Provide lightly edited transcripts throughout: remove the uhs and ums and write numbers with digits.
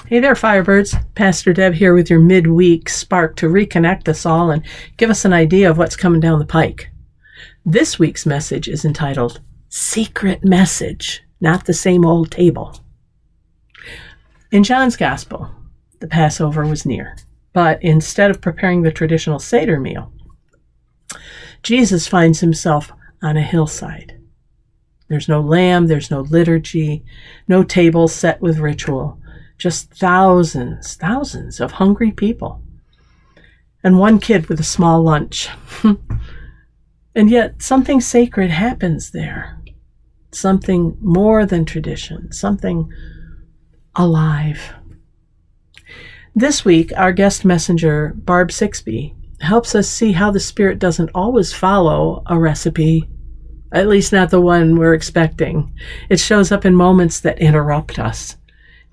Hey there, Firebirds. Pastor Deb here with your midweek spark to reconnect us all and give us an idea of what's coming down the pike. This week's message is entitled, Secret Message, Not the Same Old Table. In John's Gospel, the Passover was near, but instead of preparing the traditional Seder meal, Jesus finds himself on a hillside. There's no lamb, there's no liturgy, no table set with ritual, just thousands of hungry people, and one kid with a small lunch. And yet something sacred happens there, something more than tradition, something alive. This week, our guest messenger, Barb Sixbey, helps us see how the Spirit doesn't always follow a recipe, at least not the one we're expecting. It shows up in moments that interrupt us,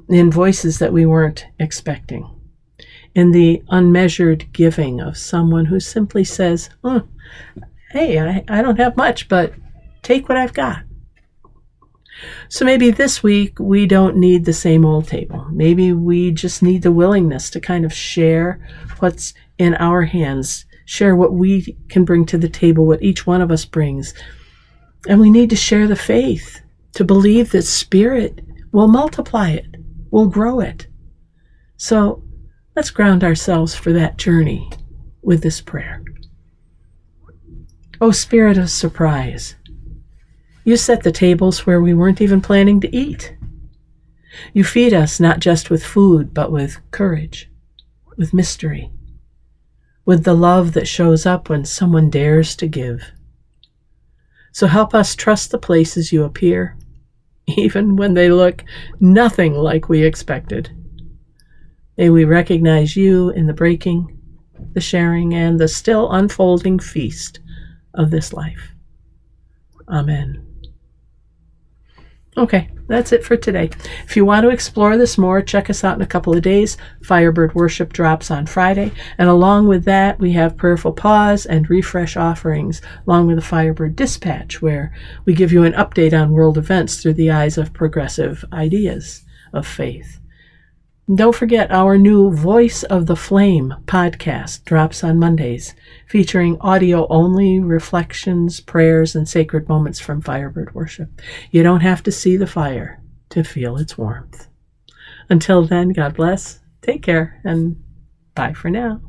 in voices that we weren't expecting, in the unmeasured giving of someone who simply says, hey, I don't have much, but take what I've got. So maybe this week we don't need the same old table. Maybe we just need the willingness to kind of share what's in our hands, share what we can bring to the table, what each one of us brings. And we need to share the faith, to believe that Spirit will multiply it, will grow it. So let's ground ourselves for that journey with this prayer. Oh, Spirit of surprise, you set the tables where we weren't even planning to eat. You feed us not just with food, but with courage, with mystery, with the love that shows up when someone dares to give. So help us trust the places you appear, even when they look nothing like we expected. May we recognize you in the breaking, the sharing, and the still unfolding feast of this life. Amen. Okay, that's it for today. If you want to explore this more, check us out in a couple of days. Firebird Worship drops on Friday, and along with that, we have Prayerful Pause and Refresh offerings, along with the Firebird Dispatch, where we give you an update on world events through the eyes of progressive ideas of faith. And don't forget, our new Voice of the Flame podcast drops on Mondays, featuring audio-only reflections, prayers, and sacred moments from Firebird Worship. You don't have to see the fire to feel its warmth. Until then, God bless, take care, and bye for now.